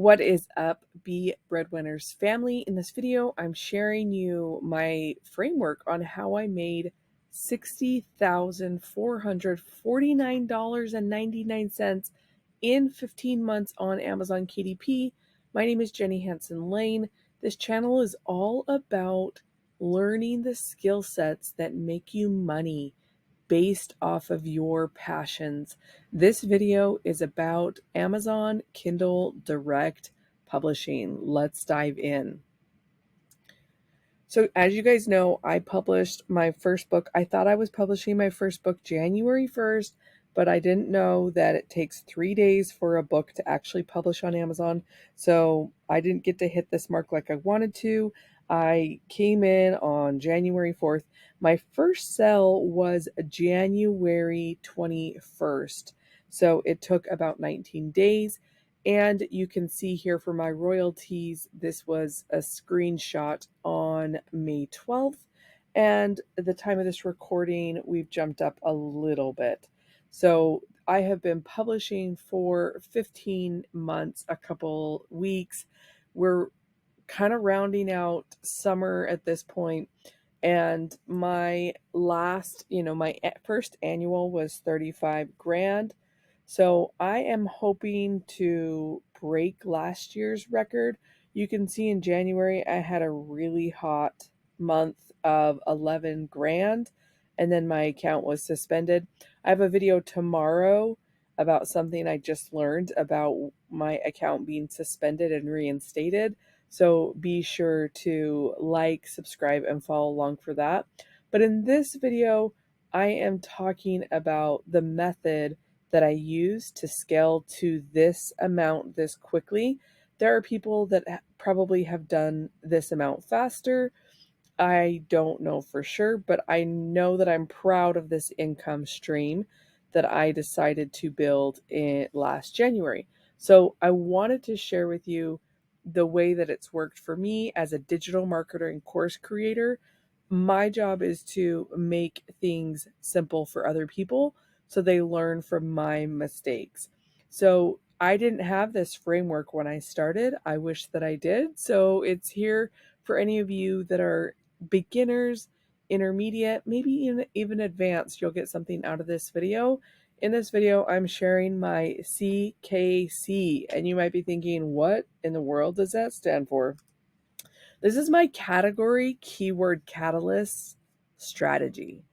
What is up, Be Breadwinners family? In this video, I'm sharing you my framework on how I made $60,449.99 in 15 months on Amazon KDP. My name is Jenny Hansen Lane. This channel is all about learning the skill sets that make you money based off of your passions. This video is about Amazon Kindle Direct Publishing. Let's dive in. So as you guys know, I published my first book. I thought I was publishing my first book January 1st, but I didn't know that it takes 3 days for a book to actually publish on Amazon. So I didn't get to hit this mark like I wanted to. I came in on January 4th. My first sell was January 21st. So it took about 19 days. And you can see here for my royalties, this was a screenshot on May 12th. And at the time of this recording, we've jumped up a little bit. So I have been publishing for 15 months, a couple weeks. We're kind of rounding out summer at this point. And my last, my first annual was 35 grand. So I am hoping to break last year's record. You can see in January, I had a really hot month of 11 grand, and then my account was suspended. I have a video tomorrow about something I just learned about my account being suspended and reinstated. So be sure to like, subscribe, and follow along for that. But in this video, I am talking about the method that I use to scale to this amount this quickly. There are people that probably have done this amount faster. I don't know for sure, but I know that I'm proud of this income stream that I decided to build in last January. So I wanted to share with you the way that it's worked for me as a digital marketer and course creator. My job is to make things simple for other people so they learn from my mistakes. So I didn't have this framework when I started. I wish that I did. So it's here for any of you that are beginners, intermediate, maybe even advanced. You'll get something out of this video. In this video, I'm sharing my CKC, and you might be thinking, what in the world does that stand for? This is my category keyword catalyst strategy.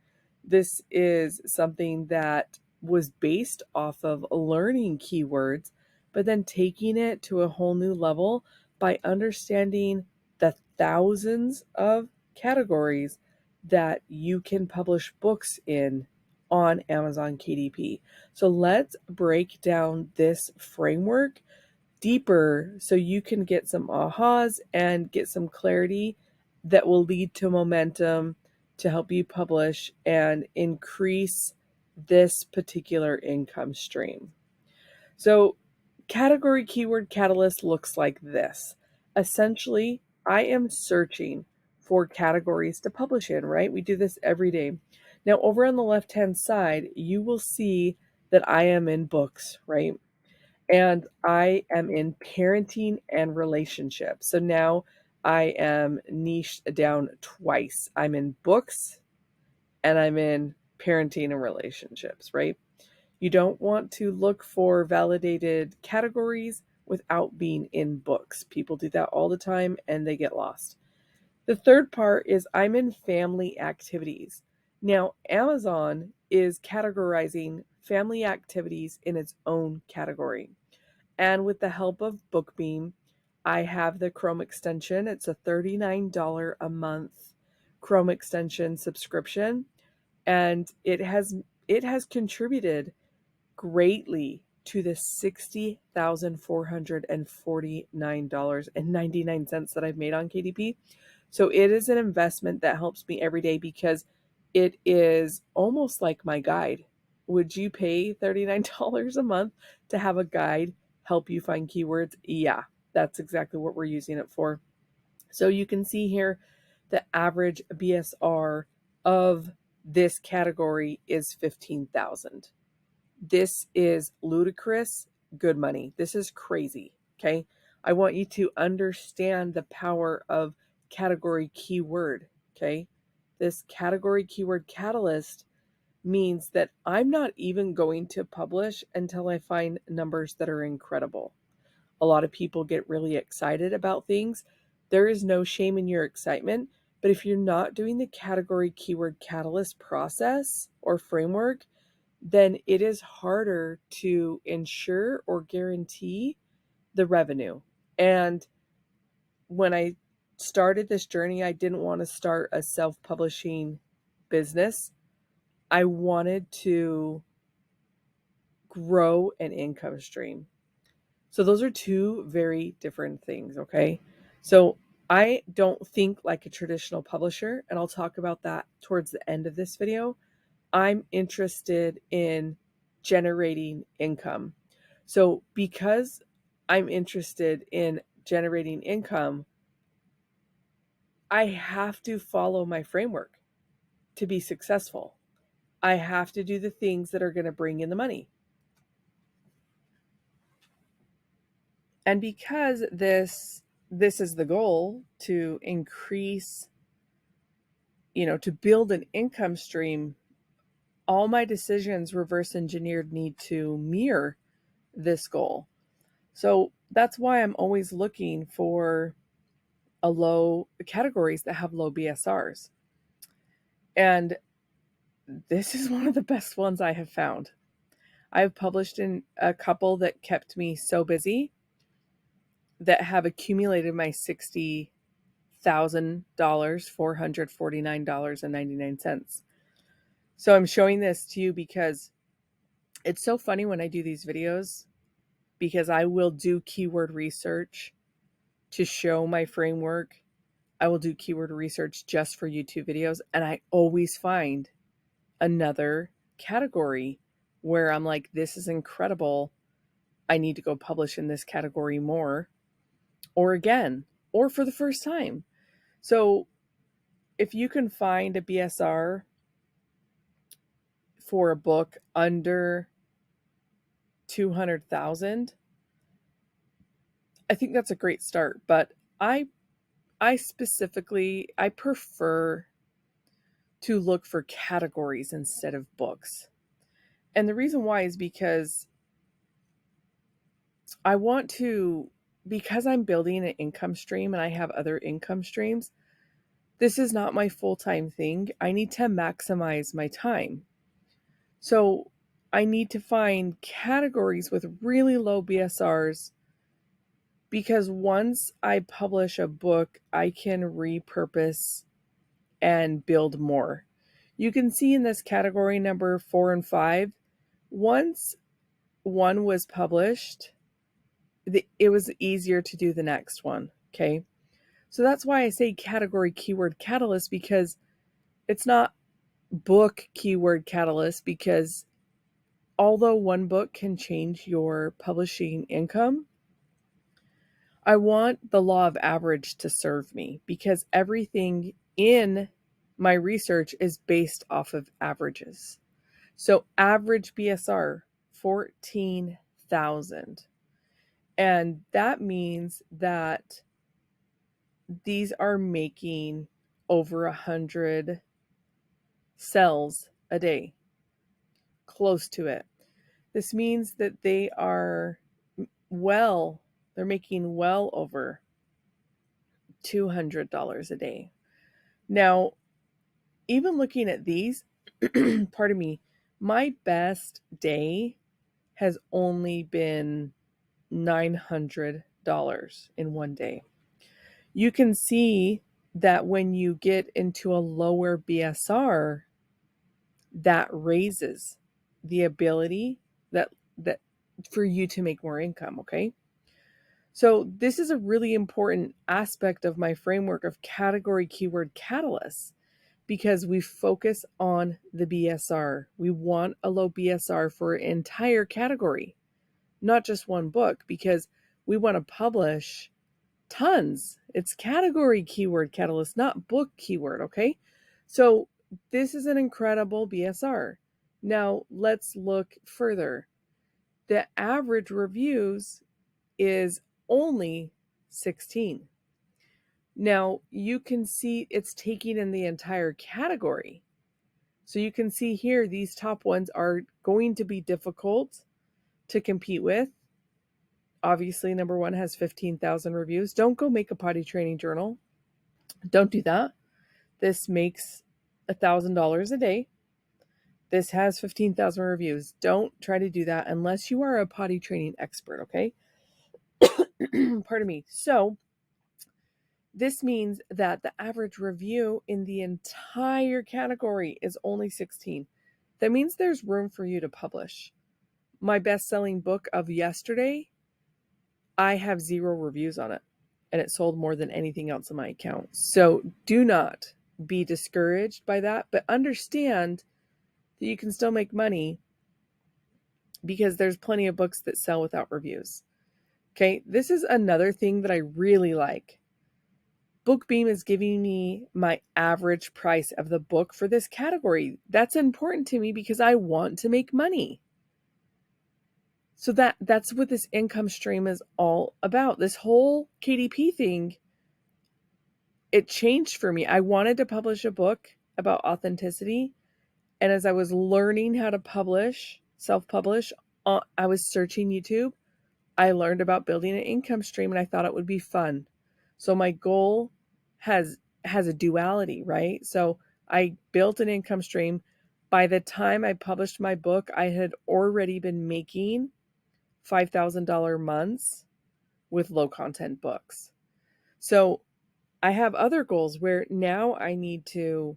This is something that was based off of learning keywords, but then taking it to a whole new level by understanding the thousands of categories that you can publish books in on Amazon KDP. So let's break down this framework deeper so you can get some ahas and get some clarity that will lead to momentum to help you publish and increase this particular income stream. So category keyword catalyst looks like this. Essentially, I am searching for categories to publish in, right? We do this every day. Now, over on the left-hand side, you will see that I am in books, right? And I am in parenting and relationships. So now I am niched down twice. I'm in books and I'm in parenting and relationships, right? You don't want to look for validated categories without being in books. People do that all the time and they get lost. The third part is I'm in family activities. Now, Amazon is categorizing family activities in its own category. And with the help of BookBeam, I have the Chrome extension. It's a $39 a month Chrome extension subscription, and it has contributed greatly to the $60,449.99 that I've made on KDP. So it is an investment that helps me every day because it is almost like my guide. Would you pay $39 a month to have a guide help you find keywords? Yeah, that's exactly what we're using it for. So you can see here the average BSR of this category is 15,000. This is ludicrous good money. This is crazy. Okay. I want you to understand the power of category keyword, okay? This category keyword catalyst means that I'm not even going to publish until I find numbers that are incredible. A lot of people get really excited about things. There is no shame in your excitement, but if you're not doing the category keyword catalyst process or framework, then it is harder to ensure or guarantee the revenue. And when I started this journey, I didn't want to start a self-publishing business. I wanted to grow an income stream. So those are two very different things, okay? So I don't think like a traditional publisher, and I'll talk about that towards the end of this video. I'm interested in generating income. So because I'm interested in generating income, I have to follow my framework to be successful. I have to do the things that are going to bring in the money. And because this is the goal, to increase, to build an income stream, all my decisions reverse engineered need to mirror this goal. So that's why I'm always looking for low categories that have low BSRs. And this is one of the best ones I have found. I've published in a couple that kept me so busy that have accumulated my $60,000, $449.99. So I'm showing this to you because it's so funny when I do these videos, because I will do keyword research to show my framework. I will do keyword research just for YouTube videos, and I always find another category where I'm like, this is incredible. I need to go publish in this category more, or again, or for the first time. So if you can find a BSR for a book under 200,000, I think that's a great start. But I specifically, I prefer to look for categories instead of books. And the reason why is because I want to, because I'm building an income stream and I have other income streams, this is not my full-time thing. I need to maximize my time. So I need to find categories with really low BSRs, because once I publish a book, I can repurpose and build more. You can see in this category number 4 and 5, once one was published, it was easier to do the next one, okay? So that's why I say category keyword catalyst, because it's not book keyword catalyst, because although one book can change your publishing income, I want the law of average to serve me, because everything in my research is based off of averages. So average BSR, 14,000. And that means that these are making over 100 cells a day, close to it. This means that they're making well over $200 a day. Now, even looking at these, pardon me, my best day has only been $900 in one day. You can see that when you get into a lower BSR, that raises the ability that for you to make more income, okay? So this is a really important aspect of my framework of category keyword catalysts, because we focus on the BSR. We want a low BSR for an entire category, not just one book, because we want to publish tons. It's category keyword catalyst, not book keyword, okay? So this is an incredible BSR. Now let's look further. The average reviews is only 16. Now, you can see it's taking in the entire category. So you can see here, these top ones are going to be difficult to compete with. Obviously, number one has 15,000 reviews. Don't go make a potty training journal. Don't do that. This makes $1,000 a day. This has 15,000 reviews. Don't try to do that unless you are a potty training expert, okay? Pardon me. So, this means that the average review in the entire category is only 16. That means there's room for you to publish. My best-selling book of yesterday, I have 0 reviews on it, and it sold more than anything else in my account. So do not be discouraged by that, but understand that you can still make money because there's plenty of books that sell without reviews. Okay, this is another thing that I really like. BookBeam is giving me my average price of the book for this category. That's important to me because I want to make money. So that's what this income stream is all about. This whole KDP thing, it changed for me. I wanted to publish a book about authenticity. And as I was learning how to publish, self-publish, I was searching YouTube. I learned about building an income stream and I thought it would be fun. So my goal has a duality, right? So I built an income stream. By the time I published my book, I had already been making $5,000 months with low content books. So I have other goals where now I need to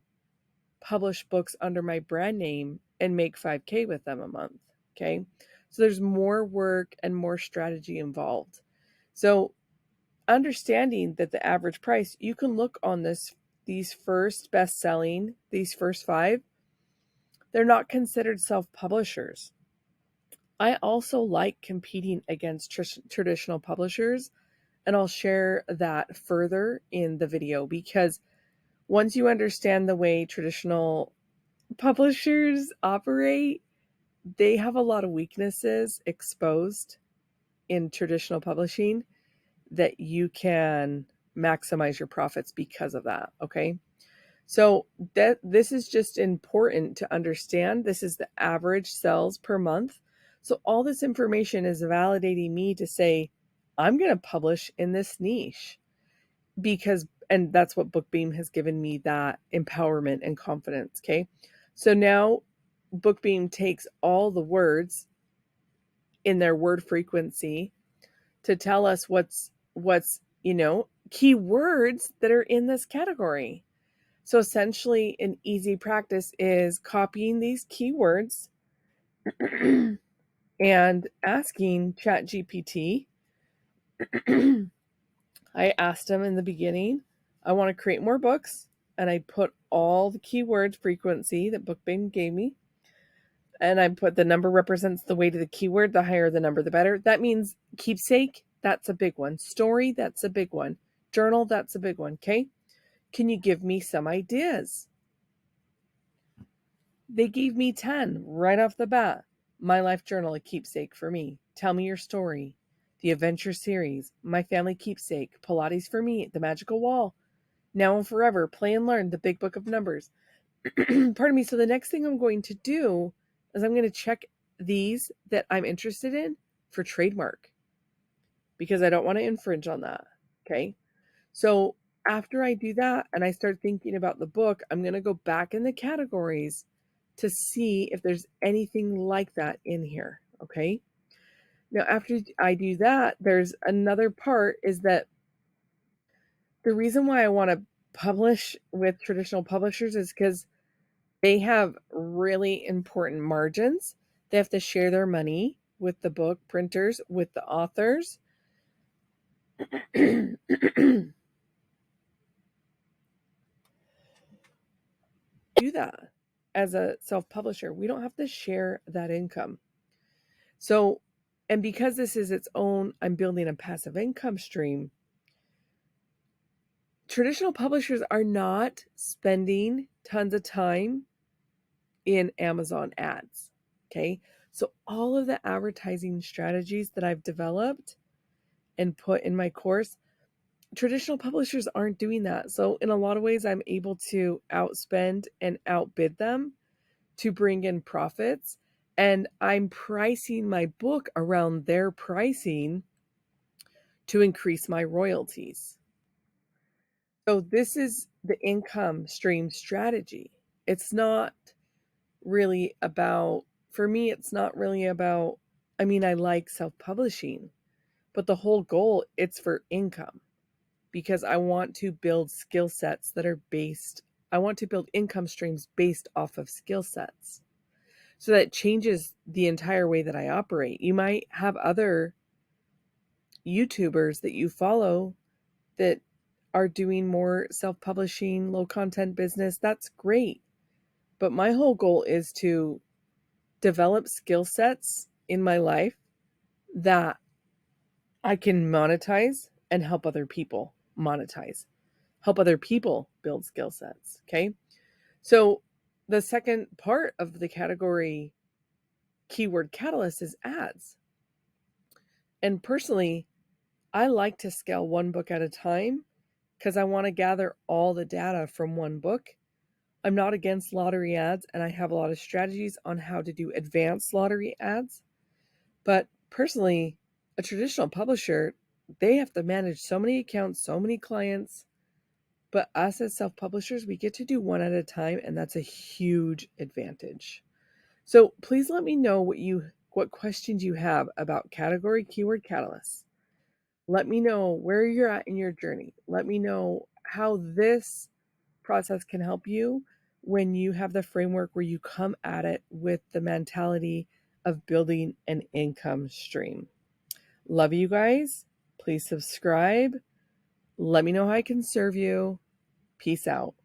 publish books under my brand name and make 5K with them a month. Okay. So there's more work and more strategy involved. So understanding that the average price, you can look on these first best-selling, these first 5, they're not considered self-publishers. I also like competing against traditional publishers, and I'll share that further in the video because once you understand the way traditional publishers operate, they have a lot of weaknesses exposed in traditional publishing that you can maximize your profits because of that, okay? So this is just important to understand. This is the average sales per month. So all this information is validating me to say, I'm going to publish in this niche and that's what BookBeam has given me, that empowerment and confidence, okay? So now BookBeam takes all the words in their word frequency to tell us what's key words that are in this category. So essentially an easy practice is copying these keywords and asking ChatGPT. I asked him in the beginning, I want to create more books, and I put all the keyword frequency that BookBeam gave me, and I put the number represents the weight of the keyword. The higher the number, the better. That means keepsake, that's a big one. Story, that's a big one. Journal, that's a big one. Okay. Can you give me some ideas? They gave me 10 right off the bat. My Life Journal, a keepsake for me. Tell Me Your Story. The Adventure Series. My Family Keepsake. Pilates for Me. The Magical Wall. Now and Forever. Play and Learn. The Big Book of Numbers. Pardon me. So the next thing I'm going to do is I'm going to check these that I'm interested in for trademark because I don't want to infringe on that. Okay. So after I do that and I start thinking about the book, I'm going to go back in the categories to see if there's anything like that in here. Okay. Now, after I do that, there's another part is that the reason why I want to publish with traditional publishers is because they have really important margins. They have to share their money with the book printers, with the authors. Do that as a self-publisher. We don't have to share that income. So, and because this is its own, I'm building a passive income stream, traditional publishers are not spending tons of time in Amazon ads. Okay. So all of the advertising strategies that I've developed and put in my course, traditional publishers aren't doing that. So in a lot of ways, I'm able to outspend and outbid them to bring in profits. And I'm pricing my book around their pricing to increase my royalties. So this is the income stream strategy. It's not really about, for me, it's not really about, I mean, I like self-publishing, but the whole goal, it's for income because I want to build skill sets that are based, I want to build income streams based off of skill sets. So that changes the entire way that I operate. You might have other YouTubers that you follow that are doing more self-publishing, low content business. That's great. But my whole goal is to develop skill sets in my life that I can monetize and help other people monetize, help other people build skill sets. Okay. So the second part of the category keyword catalyst is ads. And personally, I like to scale one book at a time because I want to gather all the data from one book. I'm not against lottery ads, and I have a lot of strategies on how to do advanced lottery ads. But personally, a traditional publisher, they have to manage so many accounts, so many clients. But us as self-publishers, we get to do one at a time, and that's a huge advantage. So please let me know what questions you have about category keyword catalysts. Let me know where you're at in your journey. Let me know how this process can help you when you have the framework where you come at it with the mentality of building an income stream. Love you guys. Please subscribe. Let me know how I can serve you. Peace out.